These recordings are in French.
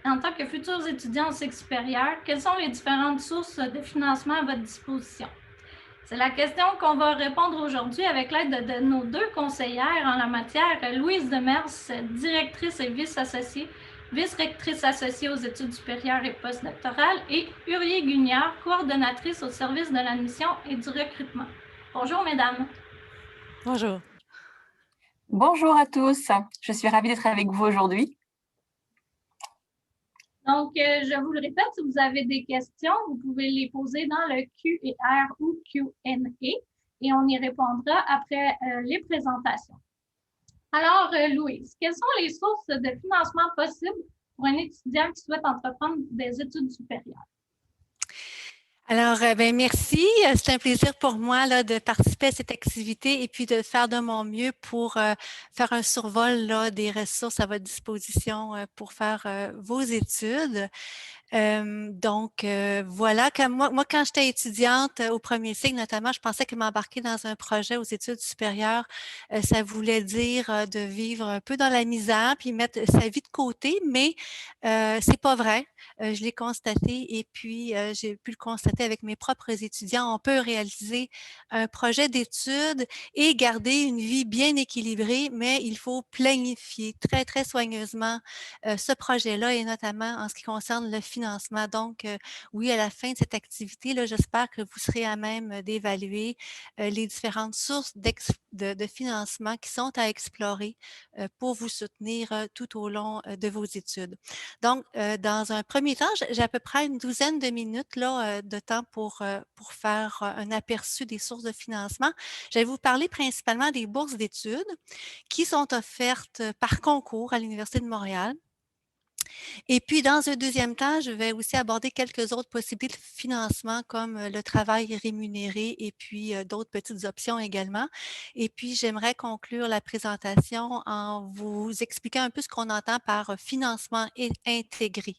en tant que futurs étudiants en cycle supérieur, quelles sont les différentes sources de financement à votre disposition? C'est la question qu'on va répondre aujourd'hui avec l'aide de nos deux conseillères en la matière, Louise Demers, directrice et vice-rectrice associée aux études supérieures et postdoctorales, et Urié Guignard, coordonnatrice au service de l'admission et du recrutement. Bonjour, mesdames. Bonjour. Bonjour à tous, je suis ravie d'être avec vous aujourd'hui. Donc, je vous le répète, si vous avez des questions, vous pouvez les poser dans le Q&R ou Q&A et on y répondra après les présentations. Alors, Louise, quelles sont les sources de financement possibles pour un étudiant qui souhaite entreprendre des études supérieures? Alors, merci. C'est un plaisir pour moi là, de participer à cette activité et puis de faire de mon mieux pour faire un survol là, des ressources à votre disposition pour faire vos études. Voilà, comme moi, quand j'étais étudiante au premier cycle, notamment, je pensais que m'embarquer dans un projet aux études supérieures, ça voulait dire de vivre un peu dans la misère, puis mettre sa vie de côté, mais c'est pas vrai. Je l'ai constaté et puis j'ai pu le constater avec mes propres étudiants. On peut réaliser un projet d'études et garder une vie bien équilibrée, mais il faut planifier très, très soigneusement ce projet-là et notamment en ce qui concerne le financement. Donc, oui, à la fin de cette activité-là, j'espère que vous serez à même d'évaluer les différentes sources de financement qui sont à explorer pour vous soutenir tout au long de vos études. Donc, dans un premier temps, j'ai à peu près une douzaine de minutes là, de temps pour faire un aperçu des sources de financement. Je vais vous parler principalement des bourses d'études qui sont offertes par concours à l'Université de Montréal. Et puis, dans un deuxième temps, je vais aussi aborder quelques autres possibilités de financement comme le travail rémunéré et puis d'autres petites options également. Et puis, j'aimerais conclure la présentation en vous expliquant un peu ce qu'on entend par financement intégré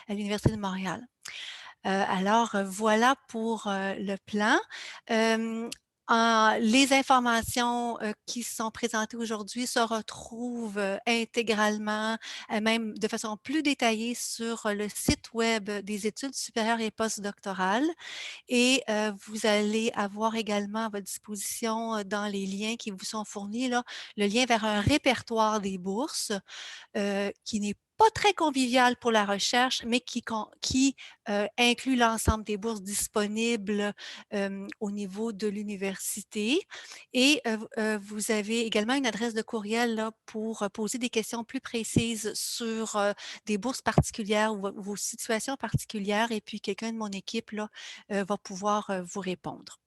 à l'Université de Montréal. Voilà pour le plan. Les informations qui sont présentées aujourd'hui se retrouvent intégralement, même de façon plus détaillée sur le site web des études supérieures et postdoctorales. Et vous allez avoir également à votre disposition dans les liens qui vous sont fournis, là, le lien vers un répertoire des bourses qui n'est pas très convivial pour la recherche, mais qui inclut l'ensemble des bourses disponibles au niveau de l'université. Et vous avez également une adresse de courriel là, pour poser des questions plus précises sur des bourses particulières ou vos situations particulières. Et puis, quelqu'un de mon équipe là, va pouvoir vous répondre.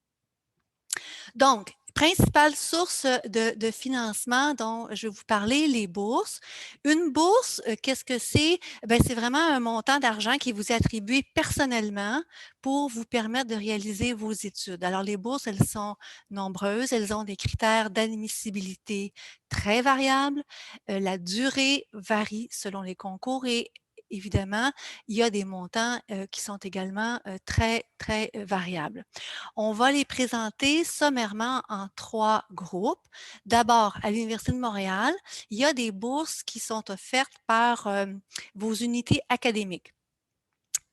Donc, principale source de financement dont je vais vous parler, les bourses. Une bourse, qu'est-ce que c'est? Ben, c'est vraiment un montant d'argent qui vous est attribué personnellement pour vous permettre de réaliser vos études. Alors, les bourses, elles sont nombreuses. Elles ont des critères d'admissibilité très variables. La durée varie selon les concours et évidemment, il y a des montants qui sont également très, très variables. On va les présenter sommairement en 3 groupes. D'abord, à l'Université de Montréal, il y a des bourses qui sont offertes par vos unités académiques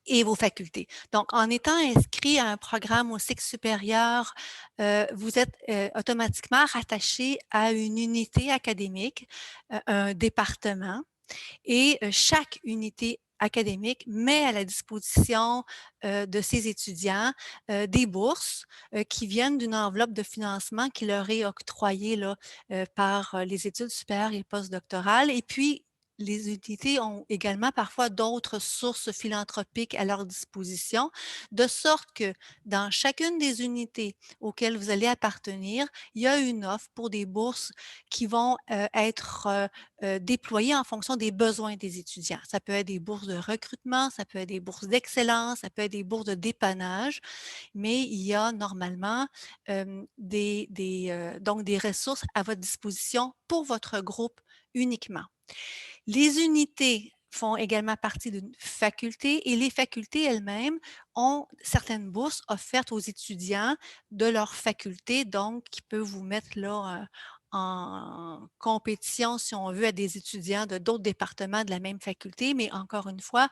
et vos facultés. Donc, en étant inscrit à un programme au cycle supérieur, vous êtes automatiquement rattaché à une unité académique, un département, et chaque unité académique met à la disposition de ses étudiants des bourses qui viennent d'une enveloppe de financement qui leur est octroyée là, par les études supérieures et postdoctorales. Et puis, les unités ont également parfois d'autres sources philanthropiques à leur disposition, de sorte que dans chacune des unités auxquelles vous allez appartenir, il y a une offre pour des bourses qui vont être déployées en fonction des besoins des étudiants. Ça peut être des bourses de recrutement, ça peut être des bourses d'excellence, ça peut être des bourses de dépannage, mais il y a normalement donc des ressources à votre disposition pour votre groupe uniquement. Les unités font également partie d'une faculté et les facultés elles-mêmes ont certaines bourses offertes aux étudiants de leur faculté, donc qui peuvent vous mettre là en compétition, si on veut, à des étudiants de d'autres départements de la même faculté, mais encore une fois,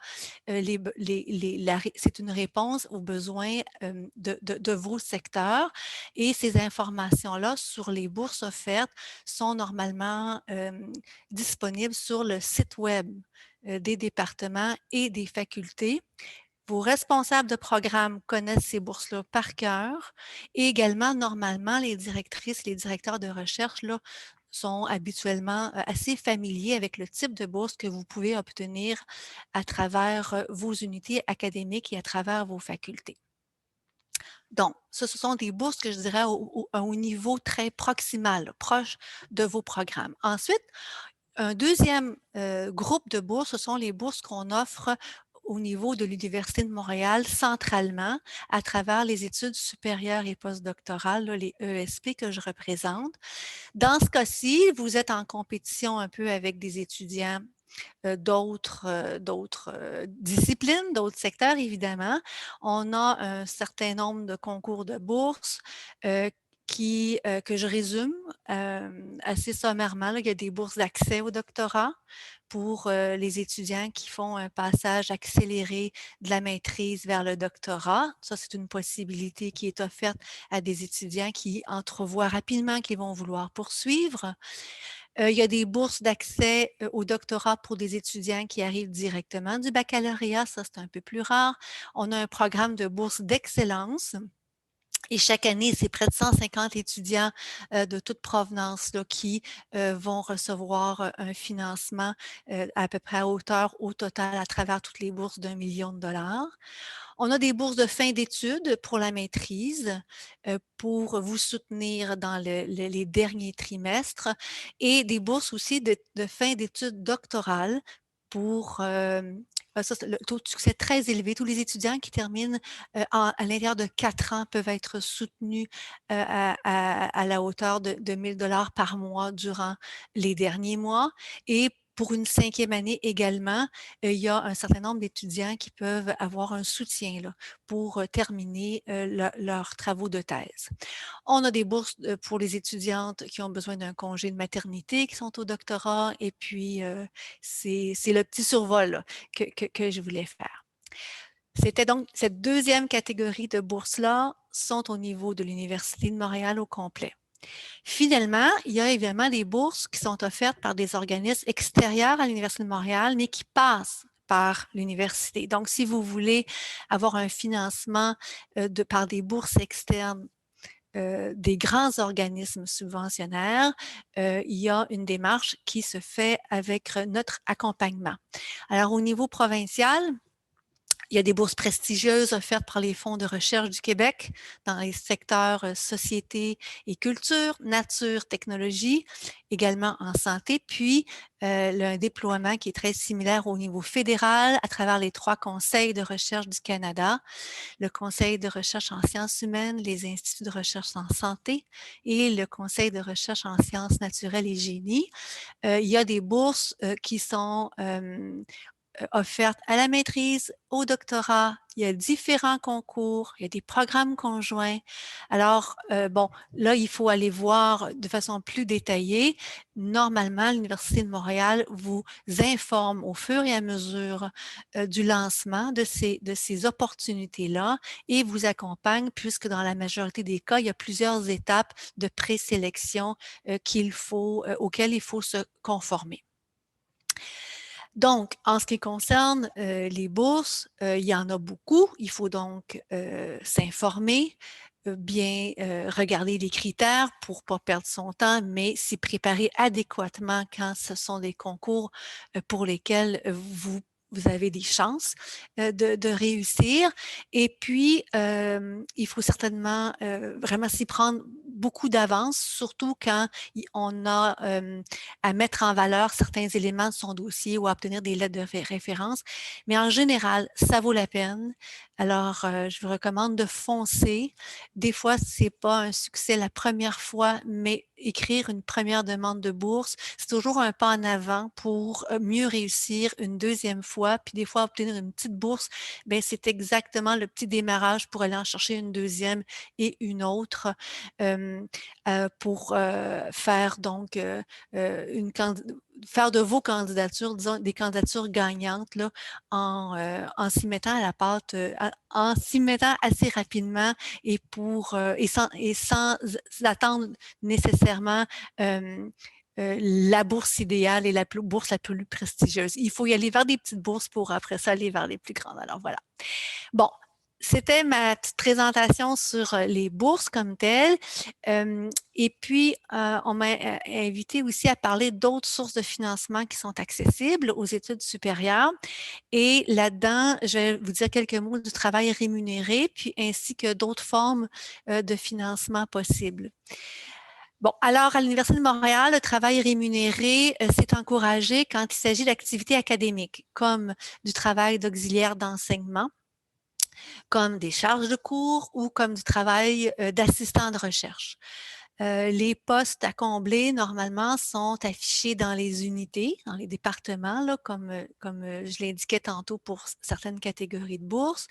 c'est une réponse aux besoins de vos secteurs et ces informations-là sur les bourses offertes sont normalement disponibles sur le site web des départements et des facultés. Vos responsables de programme connaissent ces bourses-là par cœur et également, normalement, les directrices, les directeurs de recherche là, sont habituellement assez familiers avec le type de bourse que vous pouvez obtenir à travers vos unités académiques et à travers vos facultés. Donc, ce sont des bourses que je dirais au niveau très proximal, proche de vos programmes. Ensuite, un deuxième groupe de bourses, ce sont les bourses qu'on offre au niveau de l'Université de Montréal centralement à travers les études supérieures et postdoctorales, là, les ESP que je représente. Dans ce cas-ci, vous êtes en compétition un peu avec des étudiants d'autres disciplines, d'autres secteurs, évidemment. On a un certain nombre de concours de bourses que je résume assez sommairement. Là. Il y a des bourses d'accès au doctorat pour les étudiants qui font un passage accéléré de la maîtrise vers le doctorat. Ça, c'est une possibilité qui est offerte à des étudiants qui entrevoient rapidement qu'ils vont vouloir poursuivre. Il y a des bourses d'accès au doctorat pour des étudiants qui arrivent directement du baccalauréat. Ça, c'est un peu plus rare. On a un programme de bourse d'excellence. Et chaque année, c'est près de 150 étudiants de toute provenance là, qui vont recevoir un financement à peu près à hauteur au total à travers toutes les bourses d'1 million de dollars. On a des bourses de fin d'études pour la maîtrise, pour vous soutenir dans les derniers trimestres et des bourses aussi de fin d'études doctorales pour ça, le taux de succès très élevé. Tous les étudiants qui terminent à l'intérieur de 4 ans peuvent être soutenus à la hauteur de 1 000 $ par mois durant les derniers mois. Et pour une 5e année également, il y a un certain nombre d'étudiants qui peuvent avoir un soutien là, pour terminer leurs travaux de thèse. On a des bourses pour les étudiantes qui ont besoin d'un congé de maternité, qui sont au doctorat, et puis c'est le petit survol là, que je voulais faire. C'était donc cette deuxième catégorie de bourses-là sont au niveau de l'Université de Montréal au complet. Finalement, il y a évidemment des bourses qui sont offertes par des organismes extérieurs à l'Université de Montréal, mais qui passent par l'université. Donc, si vous voulez avoir un financement par des bourses externes des grands organismes subventionnaires, il y a une démarche qui se fait avec notre accompagnement. Alors, au niveau provincial, il y a des bourses prestigieuses offertes par les fonds de recherche du Québec dans les secteurs société et culture, nature, technologie, également en santé, puis un déploiement qui est très similaire au niveau fédéral à travers les 3 conseils de recherche du Canada, le Conseil de recherche en sciences humaines, les instituts de recherche en santé et le Conseil de recherche en sciences naturelles et génie. Il y a des bourses qui sont offertes à la maîtrise, au doctorat. Il y a différents concours, il y a des programmes conjoints. Alors, bon, là, il faut aller voir de façon plus détaillée. Normalement, l'Université de Montréal vous informe au fur et à mesure du lancement de ces opportunités-là et vous accompagne puisque dans la majorité des cas, il y a plusieurs étapes de présélection auxquelles il faut se conformer. Donc, en ce qui concerne les bourses, il y en a beaucoup. Il faut donc s'informer, bien regarder les critères pour ne pas perdre son temps, mais s'y préparer adéquatement quand ce sont des concours pour lesquels vous avez des chances de réussir. Et puis, il faut certainement vraiment s'y prendre beaucoup d'avance, surtout quand on a à mettre en valeur certains éléments de son dossier ou à obtenir des lettres de référence. Mais en général, ça vaut la peine. Alors, je vous recommande de foncer. Des fois, ce n'est pas un succès la première fois, mais écrire une première demande de bourse, c'est toujours un pas en avant pour mieux réussir une deuxième fois. Puis des fois, obtenir une petite bourse, bien, c'est exactement le petit démarrage pour aller en chercher une deuxième et une autre. pour faire donc faire de vos candidatures, disons, des candidatures gagnantes là, en s'y mettant à la pâte, en s'y mettant assez rapidement et sans attendre nécessairement la bourse idéale et la bourse la plus prestigieuse. Il faut y aller vers des petites bourses pour après ça aller vers les plus grandes. Alors voilà. Bon, c'était ma petite présentation sur les bourses comme telles. Et puis, on m'a invité aussi à parler d'autres sources de financement qui sont accessibles aux études supérieures. Et là-dedans, je vais vous dire quelques mots du travail rémunéré, puis ainsi que d'autres formes de financement possibles. Bon, alors à l'Université de Montréal, le travail rémunéré, c'est encouragé quand il s'agit d'activités académiques, comme du travail d'auxiliaire d'enseignement, comme des charges de cours ou comme du travail d'assistant de recherche. Les postes à combler, normalement, sont affichés dans les unités, dans les départements, là, comme je l'indiquais tantôt pour certaines catégories de bourses.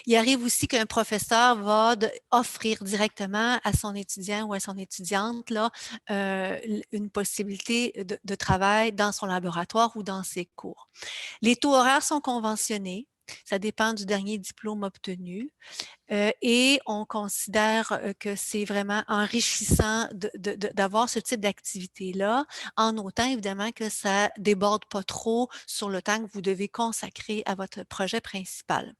Il arrive aussi qu'un professeur va offrir directement à son étudiant ou à son étudiante là, une possibilité de travail dans son laboratoire ou dans ses cours. Les taux horaires sont conventionnés. Ça dépend du dernier diplôme obtenu. Et on considère que c'est vraiment enrichissant d'avoir ce type d'activité-là, en autant évidemment que ça déborde pas trop sur le temps que vous devez consacrer à votre projet principal.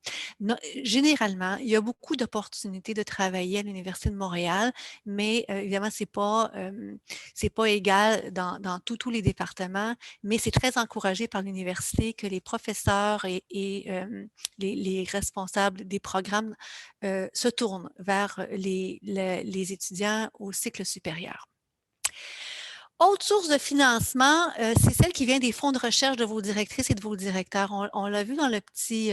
Généralement, il y a beaucoup d'opportunités de travailler à l'Université de Montréal, mais évidemment, c'est pas égal dans tous les départements, mais c'est très encouragé par l'université que les professeurs et les responsables des programmes se tournent vers les étudiants au cycle supérieur. Autre source de financement, c'est celle qui vient des fonds de recherche de vos directrices et de vos directeurs. On l'a vu dans le petit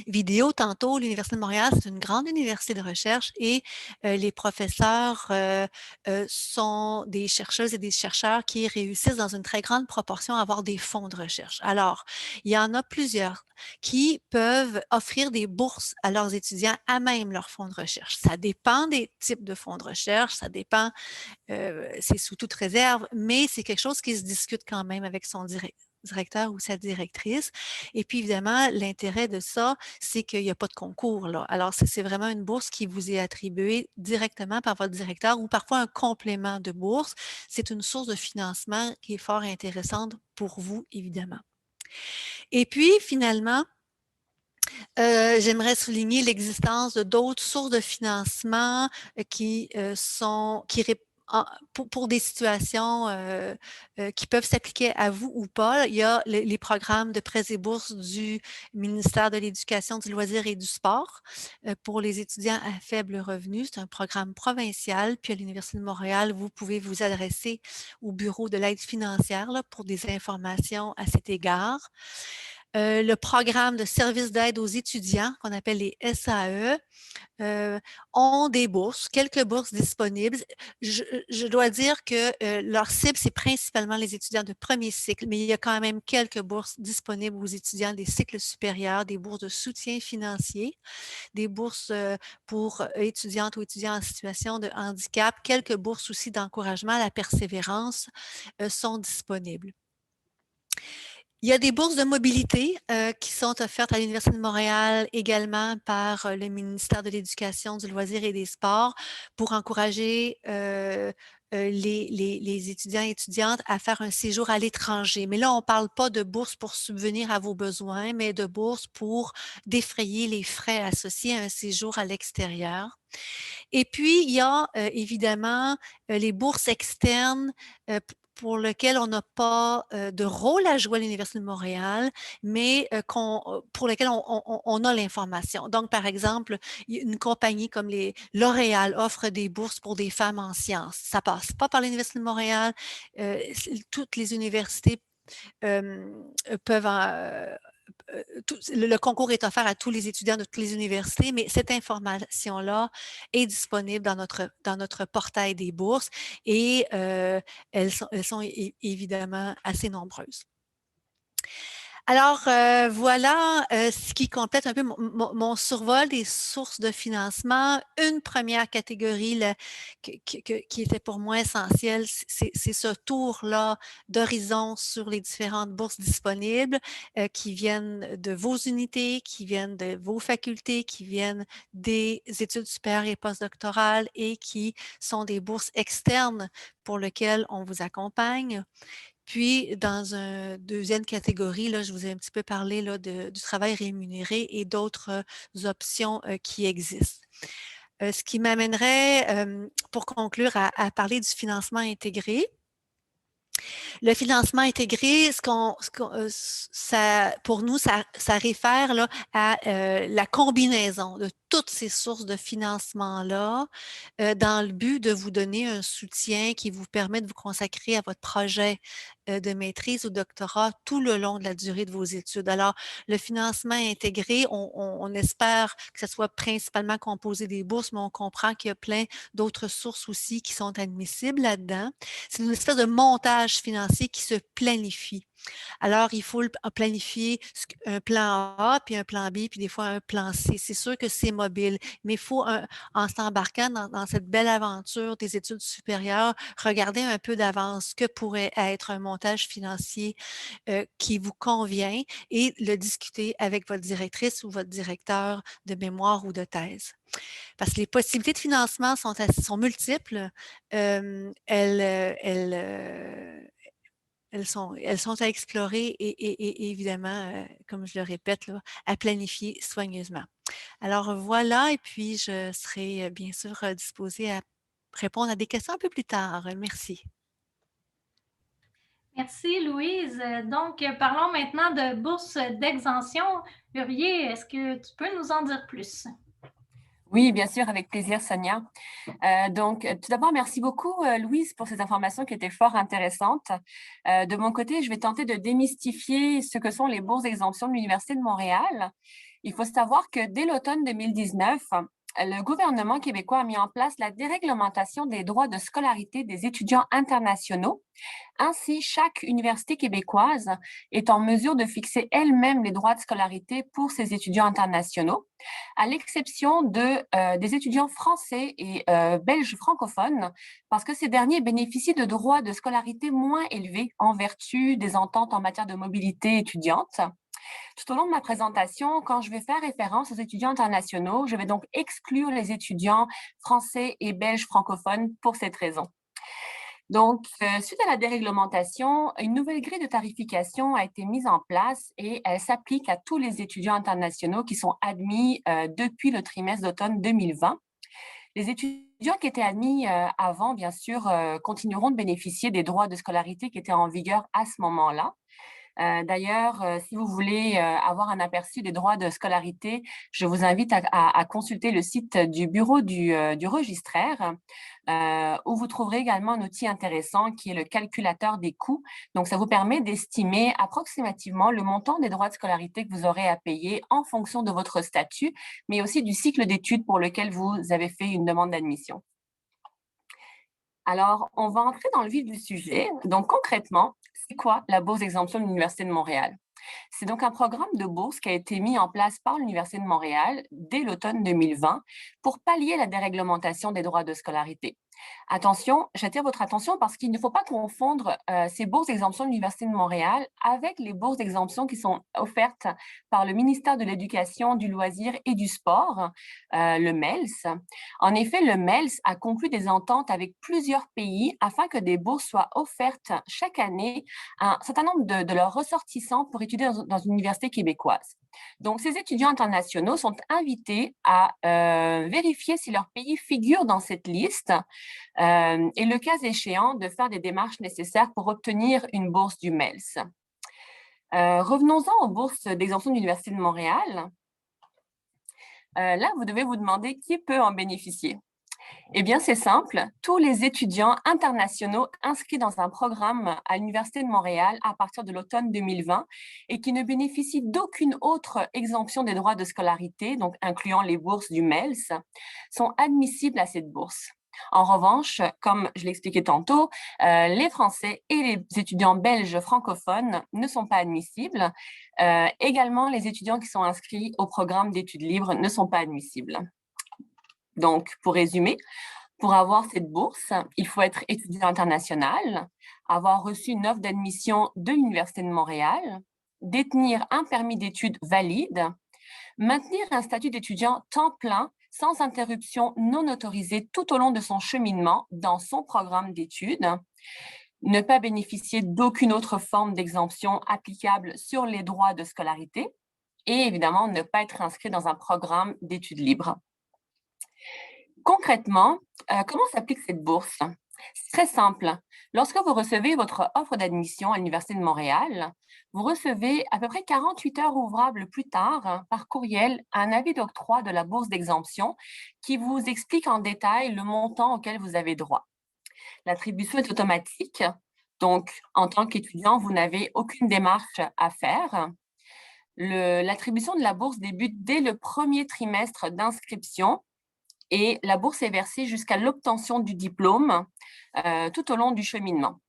vidéo tantôt, l'Université de Montréal, c'est une grande université de recherche et les professeurs sont des chercheuses et des chercheurs qui réussissent dans une très grande proportion à avoir des fonds de recherche. Alors, il y en a plusieurs qui peuvent offrir des bourses à leurs étudiants à même leur fonds de recherche. Ça dépend des types de fonds de recherche, ça dépend, c'est sous toute réserve, mais c'est quelque chose qui se discute quand même avec son directeur ou sa directrice. Et puis, évidemment, l'intérêt de ça, c'est qu'il n'y a pas de concours, là. Alors, c'est vraiment une bourse qui vous est attribuée directement par votre directeur ou parfois un complément de bourse. C'est une source de financement qui est fort intéressante pour vous, évidemment. Et puis, finalement, j'aimerais souligner l'existence d'autres sources de financement qui pour des situations qui peuvent s'appliquer à vous ou pas. Il y a les programmes de prêts et bourses du ministère de l'Éducation, du loisir et du sport pour les étudiants à faible revenu. C'est un programme provincial. Puis à l'Université de Montréal, vous pouvez vous adresser au bureau de l'aide financière là, pour des informations à cet égard. Le programme de services d'aide aux étudiants, qu'on appelle les SAE, ont des bourses, quelques bourses disponibles. Je dois dire que leur cible, c'est principalement les étudiants de premier cycle, mais il y a quand même quelques bourses disponibles aux étudiants des cycles supérieurs, des bourses de soutien financier, des bourses pour étudiantes ou étudiants en situation de handicap, quelques bourses aussi d'encouragement à la persévérance sont disponibles. Il y a des bourses de mobilité qui sont offertes à l'Université de Montréal également par le ministère de l'Éducation, du loisir et des sports pour encourager les étudiants et étudiantes à faire un séjour à l'étranger. Mais là, on ne parle pas de bourses pour subvenir à vos besoins, mais de bourses pour défrayer les frais associés à un séjour à l'extérieur. Et puis, il y a évidemment les bourses externes pour lequel on n'a pas de rôle à jouer à l'Université de Montréal, mais pour lequel on a l'information. Donc, par exemple, une compagnie comme L'Oréal offre des bourses pour des femmes en sciences. Ça ne passe pas par l'Université de Montréal. Toutes les universités peuvent le concours est offert à tous les étudiants de toutes les universités, mais cette information-là est disponible dans notre portail des bourses et elles sont évidemment assez nombreuses. Alors, voilà ce qui complète un peu mon survol des sources de financement. Une première catégorie là, qui était pour moi essentielle, c'est ce tour-là d'horizon sur les différentes bourses disponibles qui viennent de vos unités, qui viennent de vos facultés, qui viennent des études supérieures et postdoctorales et qui sont des bourses externes pour lesquelles on vous accompagne. Puis, dans une deuxième catégorie, là, je vous ai un petit peu parlé là, du travail rémunéré et d'autres options qui existent. Ce qui m'amènerait, pour conclure, à parler du financement intégré. Le financement intégré, pour nous, ça réfère là, à la combinaison de toutes ces sources de financement-là dans le but de vous donner un soutien qui vous permet de vous consacrer à votre projet de maîtrise ou doctorat tout le long de la durée de vos études. Alors, le financement intégré, on espère que ce soit principalement composé des bourses, mais on comprend qu'il y a plein d'autres sources aussi qui sont admissibles là-dedans. C'est une espèce de montage financier qui se planifie. Alors, il faut planifier un plan A, puis un plan B, puis des fois un plan C. C'est sûr que c'est mobile, mais il faut, en s'embarquant dans cette belle aventure des études supérieures, regarder un peu d'avance ce que pourrait être un montage financier qui vous convient et le discuter avec votre directrice ou votre directeur de mémoire ou de thèse. Parce que les possibilités de financement sont multiples. Elles sont à explorer et évidemment, comme je le répète, là, à planifier soigneusement. Alors voilà, et puis je serai bien sûr disposée à répondre à des questions un peu plus tard. Merci. Merci, Louise. Donc, parlons maintenant de bourse d'exemption. Urier, est-ce que tu peux nous en dire plus? Oui, bien sûr, avec plaisir, Sonia. Tout d'abord, merci beaucoup, Louise, pour ces informations qui étaient fort intéressantes. De mon côté, je vais tenter de démystifier ce que sont les bourses d'exemption de l'Université de Montréal. Il faut savoir que dès l'automne 2019, le gouvernement québécois a mis en place la déréglementation des droits de scolarité des étudiants internationaux. Ainsi, chaque université québécoise est en mesure de fixer elle-même les droits de scolarité pour ses étudiants internationaux, à l'exception des étudiants français et belges francophones, parce que ces derniers bénéficient de droits de scolarité moins élevés en vertu des ententes en matière de mobilité étudiante. Tout au long de ma présentation, quand je vais faire référence aux étudiants internationaux, je vais donc exclure les étudiants français et belges francophones pour cette raison. Donc, suite à la déréglementation, une nouvelle grille de tarification a été mise en place et elle s'applique à tous les étudiants internationaux qui sont admis depuis le trimestre d'automne 2020. Les étudiants qui étaient admis avant, bien sûr, continueront de bénéficier des droits de scolarité qui étaient en vigueur à ce moment-là. D'ailleurs, si vous voulez avoir un aperçu des droits de scolarité, je vous invite à consulter le site du bureau du registraire, où vous trouverez également un outil intéressant qui est le calculateur des coûts. Donc, ça vous permet d'estimer approximativement le montant des droits de scolarité que vous aurez à payer en fonction de votre statut, mais aussi du cycle d'études pour lequel vous avez fait une demande d'admission. Alors, on va entrer dans le vif du sujet. Donc, concrètement, c'est quoi la bourse d'exemption de l'Université de Montréal? C'est donc un programme de bourse qui a été mis en place par l'Université de Montréal dès l'automne 2020 pour pallier la déréglementation des droits de scolarité. Attention, j'attire votre attention parce qu'il ne faut pas confondre ces bourses d'exemption de l'Université de Montréal avec les bourses d'exemption qui sont offertes par le ministère de l'Éducation, du Loisir et du Sport, le MELS. En effet, le MELS a conclu des ententes avec plusieurs pays afin que des bourses soient offertes chaque année à un certain nombre de leurs ressortissants pour étudier dans une université québécoise. Donc, ces étudiants internationaux sont invités à vérifier si leur pays figure dans cette liste et le cas échéant de faire des démarches nécessaires pour obtenir une bourse du MELS. Revenons-en aux bourses d'exemption de l'Université de Montréal. Là, vous devez vous demander qui peut en bénéficier. Eh bien, c'est simple. Tous les étudiants internationaux inscrits dans un programme à l'Université de Montréal à partir de l'automne 2020 et qui ne bénéficient d'aucune autre exemption des droits de scolarité, donc incluant les bourses du MELS, sont admissibles à cette bourse. En revanche, comme je l'expliquais tantôt, les Français et les étudiants belges francophones ne sont pas admissibles. Également, les étudiants qui sont inscrits au programme d'études libres ne sont pas admissibles. Donc, pour résumer, pour avoir cette bourse, il faut être étudiant international, avoir reçu une offre d'admission de l'Université de Montréal, détenir un permis d'études valide, maintenir un statut d'étudiant temps plein sans interruption non autorisée tout au long de son cheminement dans son programme d'études, ne pas bénéficier d'aucune autre forme d'exemption applicable sur les droits de scolarité et évidemment ne pas être inscrit dans un programme d'études libres. Concrètement, comment s'applique cette bourse? C'est très simple. Lorsque vous recevez votre offre d'admission à l'Université de Montréal, vous recevez à peu près 48 heures ouvrables plus tard, par courriel, un avis d'octroi de la bourse d'exemption qui vous explique en détail le montant auquel vous avez droit. L'attribution est automatique, donc en tant qu'étudiant, vous n'avez aucune démarche à faire. L'attribution de la bourse débute dès le premier trimestre d'inscription et la bourse est versée jusqu'à l'obtention du diplôme tout au long du cheminement.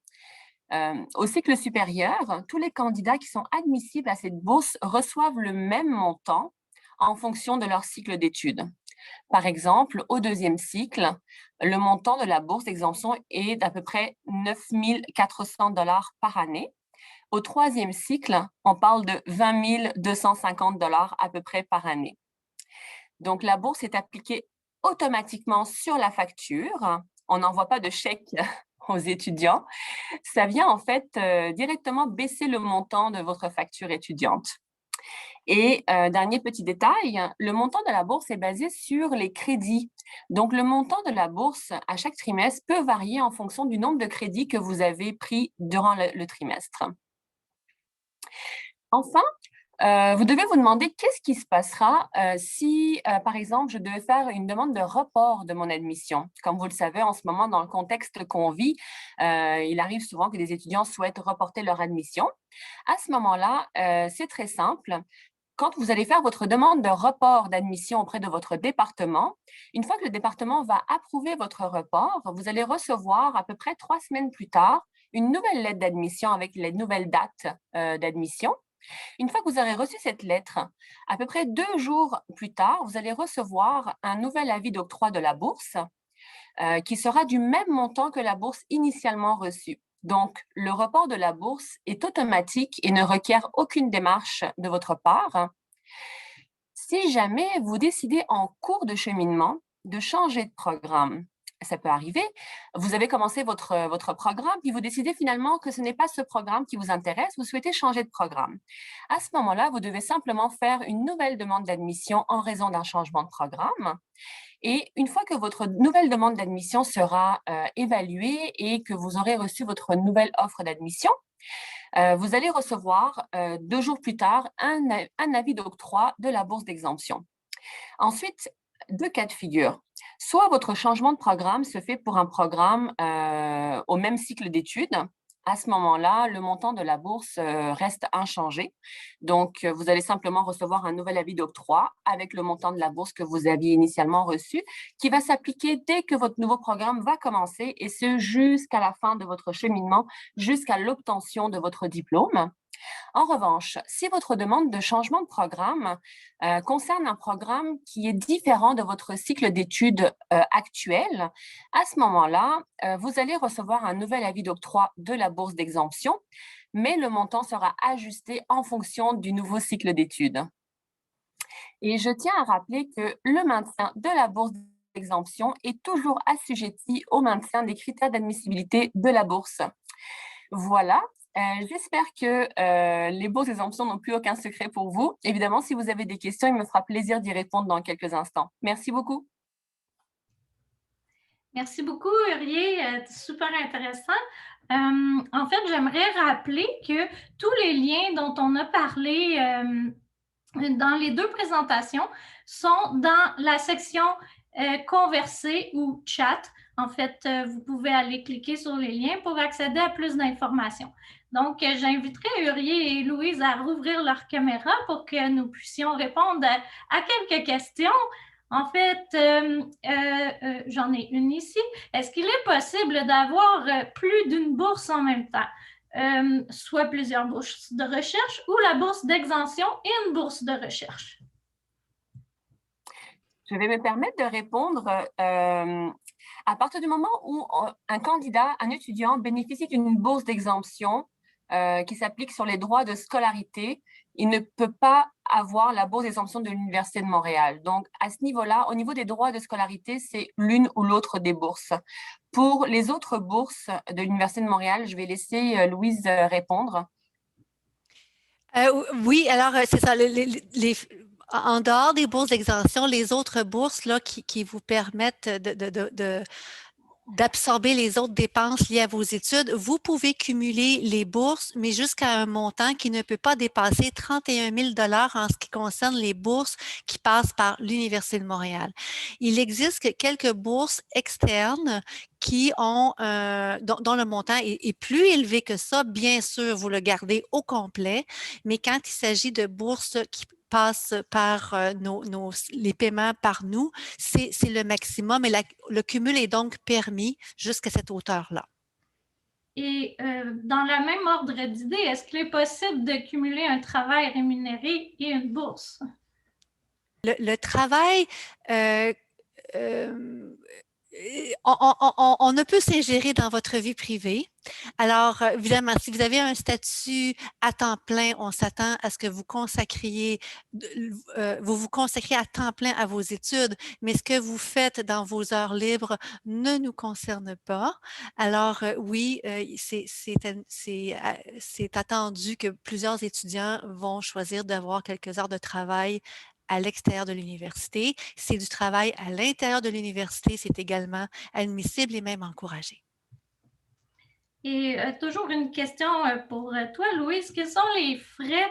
Au cycle supérieur, tous les candidats qui sont admissibles à cette bourse reçoivent le même montant en fonction de leur cycle d'études. Par exemple, au deuxième cycle, le montant de la bourse d'exemption est d'à peu près 9 400 $ par année. Au troisième cycle, on parle de 20 250 $ à peu près par année. Donc, la bourse est appliquée automatiquement sur la facture. On n'envoie pas de chèque aux étudiants. Ça vient en fait directement baisser le montant de votre facture étudiante. Et dernier petit détail, le montant de la bourse est basé sur les crédits. Donc, le montant de la bourse à chaque trimestre peut varier en fonction du nombre de crédits que vous avez pris durant le trimestre. Enfin, vous devez vous demander qu'est-ce qui se passera si, par exemple, je devais faire une demande de report de mon admission. Comme vous le savez, en ce moment, dans le contexte qu'on vit, il arrive souvent que des étudiants souhaitent reporter leur admission. À ce moment-là, c'est très simple. Quand vous allez faire votre demande de report d'admission auprès de votre département, une fois que le département va approuver votre report, vous allez recevoir à peu près 3 semaines plus tard une nouvelle lettre d'admission avec les nouvelles dates d'admission. Une fois que vous aurez reçu cette lettre, à peu près 2 jours plus tard, vous allez recevoir un nouvel avis d'octroi de la bourse qui sera du même montant que la bourse initialement reçue. Donc, le report de la bourse est automatique et ne requiert aucune démarche de votre part. Si jamais vous décidez en cours de cheminement de changer de programme, ça peut arriver, vous avez commencé votre programme, puis vous décidez finalement que ce n'est pas ce programme qui vous intéresse, vous souhaitez changer de programme. À ce moment-là, vous devez simplement faire une nouvelle demande d'admission en raison d'un changement de programme. Et une fois que votre nouvelle demande d'admission sera évaluée et que vous aurez reçu votre nouvelle offre d'admission, vous allez recevoir 2 jours plus tard un avis d'octroi de la bourse d'exemption. Ensuite, 2 cas de figure. Soit votre changement de programme se fait pour un programme au même cycle d'études. À ce moment-là, le montant de la bourse reste inchangé. Donc, vous allez simplement recevoir un nouvel avis d'octroi avec le montant de la bourse que vous aviez initialement reçu, qui va s'appliquer dès que votre nouveau programme va commencer, et ce jusqu'à la fin de votre cheminement, jusqu'à l'obtention de votre diplôme. En revanche, si votre demande de changement de programme concerne un programme qui est différent de votre cycle d'études actuel, à ce moment-là, vous allez recevoir un nouvel avis d'octroi de la bourse d'exemption, mais le montant sera ajusté en fonction du nouveau cycle d'études. Et je tiens à rappeler que le maintien de la bourse d'exemption est toujours assujetti au maintien des critères d'admissibilité de la bourse. Voilà. J'espère que les bourses d'exemption n'ont plus aucun secret pour vous. Évidemment, si vous avez des questions, il me fera plaisir d'y répondre dans quelques instants. Merci beaucoup. Merci beaucoup, Urier. Super intéressant. En fait, j'aimerais rappeler que tous les liens dont on a parlé dans les 2 présentations sont dans la section converser ou chat. En fait, vous pouvez aller cliquer sur les liens pour accéder à plus d'informations. Donc, j'inviterai Urier et Louise à rouvrir leur caméra pour que nous puissions répondre à quelques questions. En fait, j'en ai une ici. Est-ce qu'il est possible d'avoir plus d'une bourse en même temps? Soit plusieurs bourses de recherche ou la bourse d'exemption et une bourse de recherche? Je vais me permettre de répondre à partir du moment où un candidat, un étudiant bénéficie d'une bourse d'exemption qui s'applique sur les droits de scolarité, il ne peut pas avoir la bourse d'exemption de l'Université de Montréal. Donc, à ce niveau-là, au niveau des droits de scolarité, c'est l'une ou l'autre des bourses. Pour les autres bourses de l'Université de Montréal, je vais laisser Louise répondre. Oui, alors c'est ça. En dehors des bourses d'exemption, les autres bourses là, qui vous permettent d'absorber les autres dépenses liées à vos études, vous pouvez cumuler les bourses, mais jusqu'à un montant qui ne peut pas dépasser 31 000 en ce qui concerne les bourses qui passent par l'Université de Montréal. Il existe quelques bourses externes qui ont, dont le montant est plus élevé que ça. Bien sûr, vous le gardez au complet, mais quand il s'agit de bourses qui passent par les paiements par nous, c'est le maximum et le cumul est donc permis jusqu'à cette hauteur-là. Et dans le même ordre d'idée, est-ce qu'il est possible de cumuler un travail rémunéré et une bourse? Le travail, on ne peut s'ingérer dans votre vie privée. Alors, évidemment, si vous avez un statut à temps plein, on s'attend à ce que vous consacriez, vous vous consacriez à temps plein à vos études, mais ce que vous faites dans vos heures libres ne nous concerne pas. Alors, oui, c'est attendu que plusieurs étudiants vont choisir d'avoir quelques heures de travail à l'extérieur de l'université. C'est du travail à l'intérieur de l'université, c'est également admissible et même encouragé. Et toujours une question pour toi, Louise. Quels sont les frais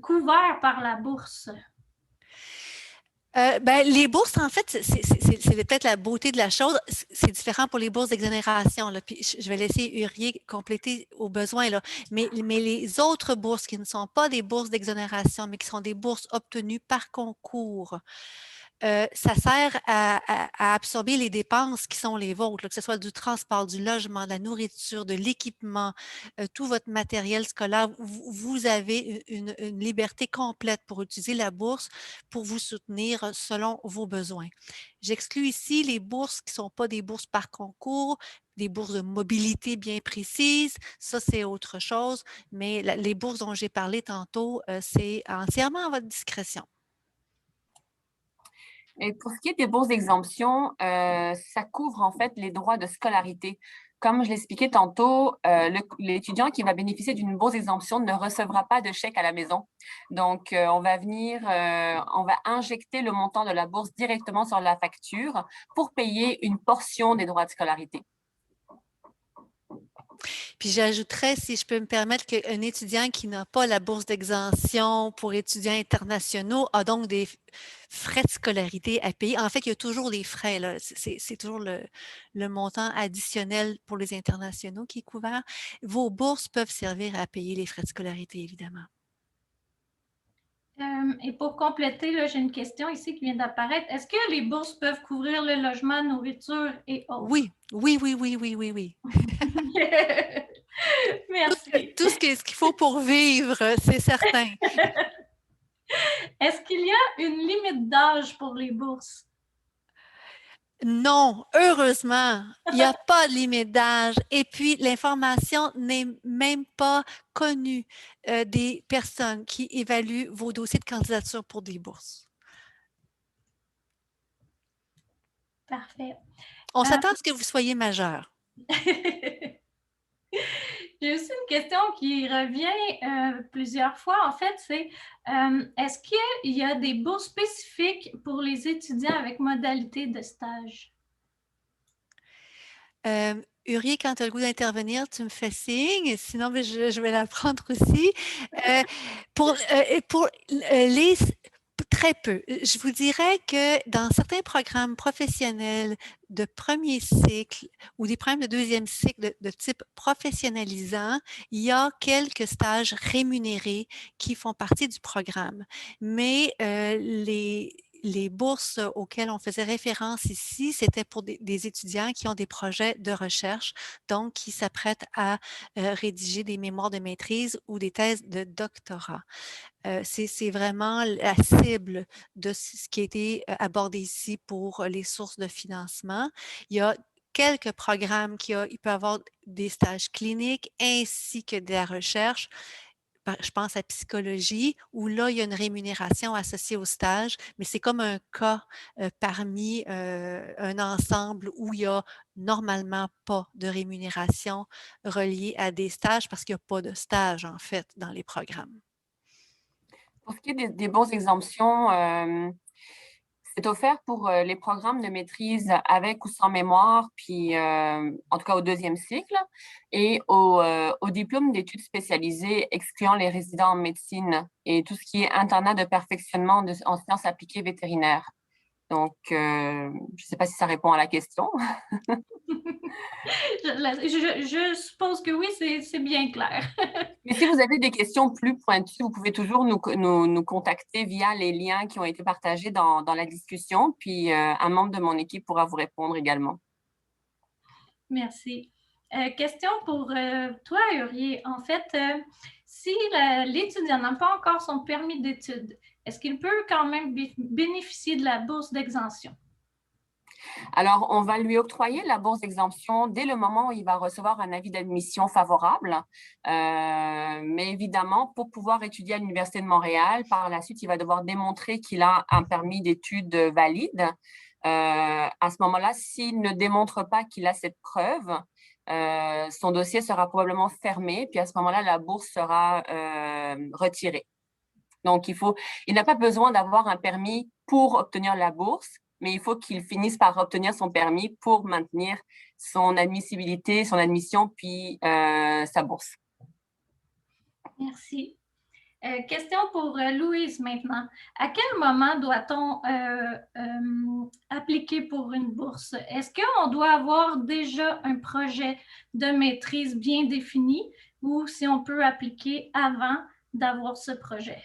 couverts par la bourse? Les bourses, en fait, c'est peut-être la beauté de la chose. C'est différent pour les bourses d'exonération. Puis je vais laisser Urier compléter au besoin. Là. Mais les autres bourses qui ne sont pas des bourses d'exonération, mais qui sont des bourses obtenues par concours, ça sert à absorber les dépenses qui sont les vôtres, là, que ce soit du transport, du logement, de la nourriture, de l'équipement, tout votre matériel scolaire. Vous avez une liberté complète pour utiliser la bourse pour vous soutenir selon vos besoins. J'exclus ici les bourses qui ne sont pas des bourses par concours, des bourses de mobilité bien précises, ça c'est autre chose, mais les bourses dont j'ai parlé tantôt, c'est entièrement à votre discrétion. Et pour ce qui est des bourses d'exemption, ça couvre en fait les droits de scolarité. Comme je l'expliquais tantôt, l'étudiant qui va bénéficier d'une bourse d'exemption ne recevra pas de chèque à la maison. Donc, on va injecter le montant de la bourse directement sur la facture pour payer une portion des droits de scolarité. Puis j'ajouterais, si je peux me permettre, qu'un étudiant qui n'a pas la bourse d'exemption pour étudiants internationaux a donc des frais de scolarité à payer. En fait, il y a toujours des frais, là. C'est toujours le montant additionnel pour les internationaux qui est couvert. Vos bourses peuvent servir à payer les frais de scolarité, évidemment. Et pour compléter, j'ai une question ici qui vient d'apparaître. Est-ce que les bourses peuvent couvrir le logement, nourriture et autres? Oui, oui, oui, oui, oui, oui, oui. Merci. Tout ce qu'il faut pour vivre, c'est certain. Est-ce qu'il y a une limite d'âge pour les bourses? Non, heureusement, il n'y a pas de limite d'âge. Et puis, l'information n'est même pas connue des personnes qui évaluent vos dossiers de candidature pour des bourses. Parfait. On s'attend à ce que vous soyez majeur. J'ai aussi une question qui revient plusieurs fois. En fait, c'est est-ce qu'il y a des bourses spécifiques pour les étudiants avec modalité de stage? Uri, quand tu as le goût d'intervenir, tu me fais signe, sinon je vais la prendre aussi. Pour les très peu. Je vous dirais que dans certains programmes professionnels de premier cycle ou des programmes de deuxième cycle de type professionnalisant, il y a quelques stages rémunérés qui font partie du programme. Mais les les bourses auxquelles on faisait référence ici, c'était pour des étudiants qui ont des projets de recherche, donc qui s'apprêtent à rédiger des mémoires de maîtrise ou des thèses de doctorat. C'est vraiment la cible de ce qui a été abordé ici pour les sources de financement. Il y a quelques programmes il peut y avoir des stages cliniques ainsi que de la recherche. Je pense à psychologie, où là, il y a une rémunération associée au stage, mais c'est comme un cas parmi un ensemble où il n'y a normalement pas de rémunération reliée à des stages parce qu'il n'y a pas de stage, en fait, dans les programmes. Pour ce qui est des bourses d'exemption, c'est offert pour les programmes de maîtrise avec ou sans mémoire, puis en tout cas au deuxième cycle, et au diplôme d'études spécialisées excluant les résidents en médecine et tout ce qui est internat de perfectionnement en sciences appliquées vétérinaires. Donc, je ne sais pas si ça répond à la question. Je suppose que oui, c'est bien clair. Mais si vous avez des questions plus pointues, vous pouvez toujours nous contacter via les liens qui ont été partagés dans la discussion, puis un membre de mon équipe pourra vous répondre également. Merci. Question pour toi, Urier. En fait, si l'étudiant n'a pas encore son permis d'études, est-ce qu'il peut quand même bénéficier de la bourse d'exemption? Alors, on va lui octroyer la bourse d'exemption dès le moment où il va recevoir un avis d'admission favorable. Mais évidemment, pour pouvoir étudier à l'Université de Montréal, par la suite, il va devoir démontrer qu'il a un permis d'études valide. À ce moment-là, s'il ne démontre pas qu'il a cette preuve, son dossier sera probablement fermé, puis à ce moment-là, la bourse sera retirée. Donc, il n'a pas besoin d'avoir un permis pour obtenir la bourse, mais il faut qu'il finisse par obtenir son permis pour maintenir son admissibilité, son admission, puis sa bourse. Merci. Question pour Louise maintenant. À quel moment doit-on appliquer pour une bourse? Est-ce qu'on doit avoir déjà un projet de maîtrise bien défini ou si on peut appliquer avant d'avoir ce projet?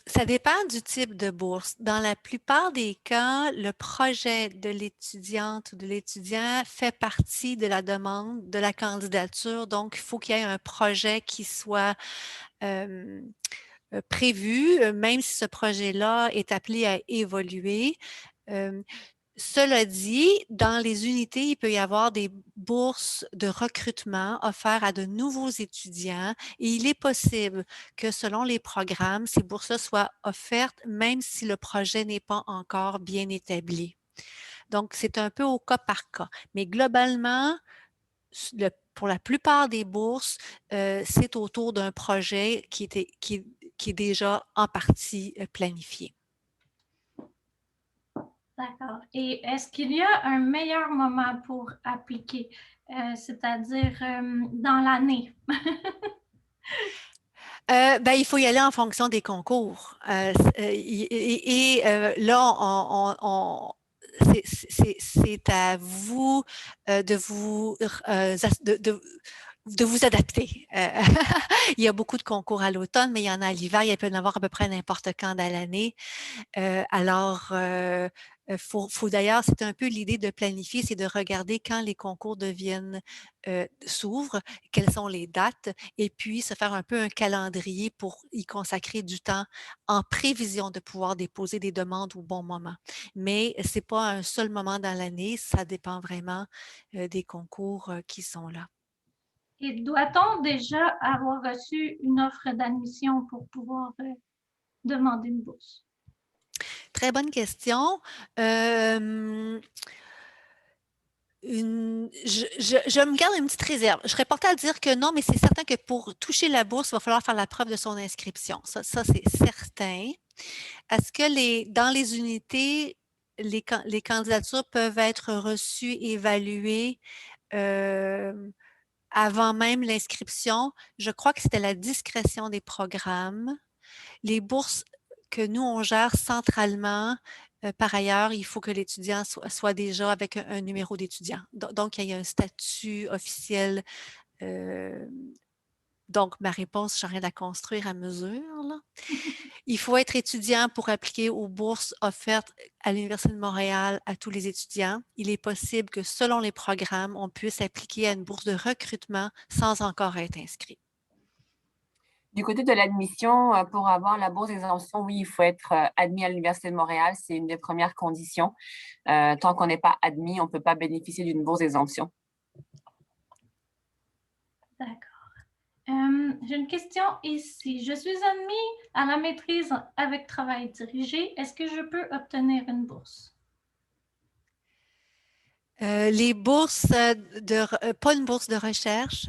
Ça dépend du type de bourse. Dans la plupart des cas, le projet de l'étudiante ou de l'étudiant fait partie de la demande, de la candidature. Donc, il faut qu'il y ait un projet qui soit prévu, même si ce projet-là est appelé à évoluer. Cela dit, dans les unités, il peut y avoir des bourses de recrutement offertes à de nouveaux étudiants et il est possible que selon les programmes, ces bourses-là soient offertes même si le projet n'est pas encore bien établi. Donc, c'est un peu au cas par cas. Mais globalement, pour la plupart des bourses, c'est autour d'un projet qui est déjà en partie planifié. D'accord. Et est-ce qu'il y a un meilleur moment pour appliquer, c'est-à-dire dans l'année? Il faut y aller en fonction des concours. Là, c'est à vous de vous adapter. Il y a beaucoup de concours à l'automne, mais il y en a à l'hiver. Il peut y en avoir à peu près n'importe quand dans l'année. Faut d'ailleurs, c'est un peu l'idée de planifier, c'est de regarder quand les concours s'ouvrent, quelles sont les dates, et puis se faire un peu un calendrier pour y consacrer du temps en prévision de pouvoir déposer des demandes au bon moment. Mais ce n'est pas un seul moment dans l'année, ça dépend vraiment des concours qui sont là. Et doit-on déjà avoir reçu une offre d'admission pour pouvoir demander une bourse? Très bonne question. Je me garde une petite réserve. Je serais portée à dire que non, mais c'est certain que pour toucher la bourse, il va falloir faire la preuve de son inscription. Ça c'est certain. Est-ce que dans les unités, les candidatures peuvent être reçues, évaluées avant même l'inscription? Je crois que c'était la discrétion des programmes. Les bourses que nous, on gère centralement, par ailleurs, il faut que l'étudiant soit déjà avec un numéro d'étudiant. Donc, il y a un statut officiel. Donc, ma réponse, je suis en train de la construire à mesure, là. Il faut être étudiant pour appliquer aux bourses offertes à l'Université de Montréal à tous les étudiants. Il est possible que selon les programmes, on puisse appliquer à une bourse de recrutement sans encore être inscrit. Du côté de l'admission, pour avoir la bourse d'exemption, oui, il faut être admis à l'Université de Montréal. C'est une des premières conditions. Tant qu'on n'est pas admis, on ne peut pas bénéficier d'une bourse d'exemption. D'accord. J'ai une question ici. Je suis admis à la maîtrise avec travail dirigé. Est-ce que je peux obtenir une bourse? Les bourses, pas une bourse de recherche,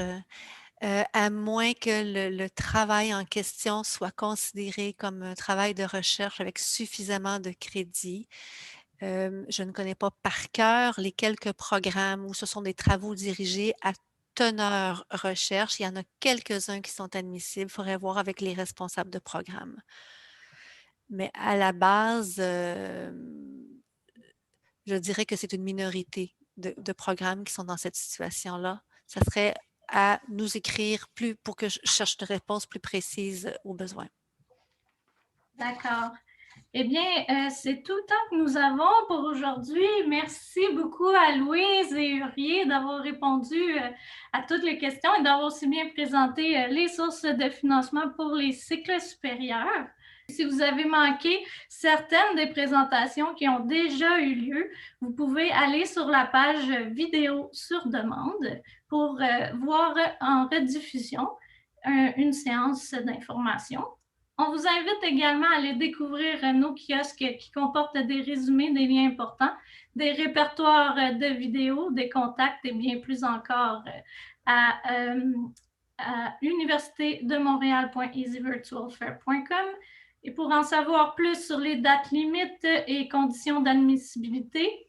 à moins que le travail en question soit considéré comme un travail de recherche avec suffisamment de crédits. Je ne connais pas par cœur les quelques programmes où ce sont des travaux dirigés à teneur recherche. Il y en a quelques-uns qui sont admissibles. Il faudrait voir avec les responsables de programme. Mais à la base, je dirais que c'est une minorité de programmes qui sont dans cette situation-là. Ça serait à nous écrire plus pour que je cherche une réponse plus précise aux besoins. D'accord. Eh bien, c'est tout le temps que nous avons pour aujourd'hui. Merci beaucoup à Louise et Urier d'avoir répondu à toutes les questions et d'avoir aussi bien présenté les sources de financement pour les cycles supérieurs. Si vous avez manqué certaines des présentations qui ont déjà eu lieu, vous pouvez aller sur la page vidéo sur demande pour voir en rediffusion une séance d'information. On vous invite également à aller découvrir nos kiosques qui comportent des résumés, des liens importants, des répertoires de vidéos, des contacts et bien plus encore à universitédemontréal.easyvirtualfair.com. Et pour en savoir plus sur les dates limites et conditions d'admissibilité,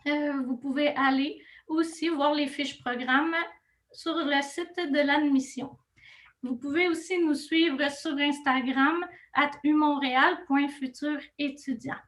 vous pouvez aller aussi voir les fiches programmes sur le site de l'admission. Vous pouvez aussi nous suivre sur Instagram @umontréal.futurétudiant.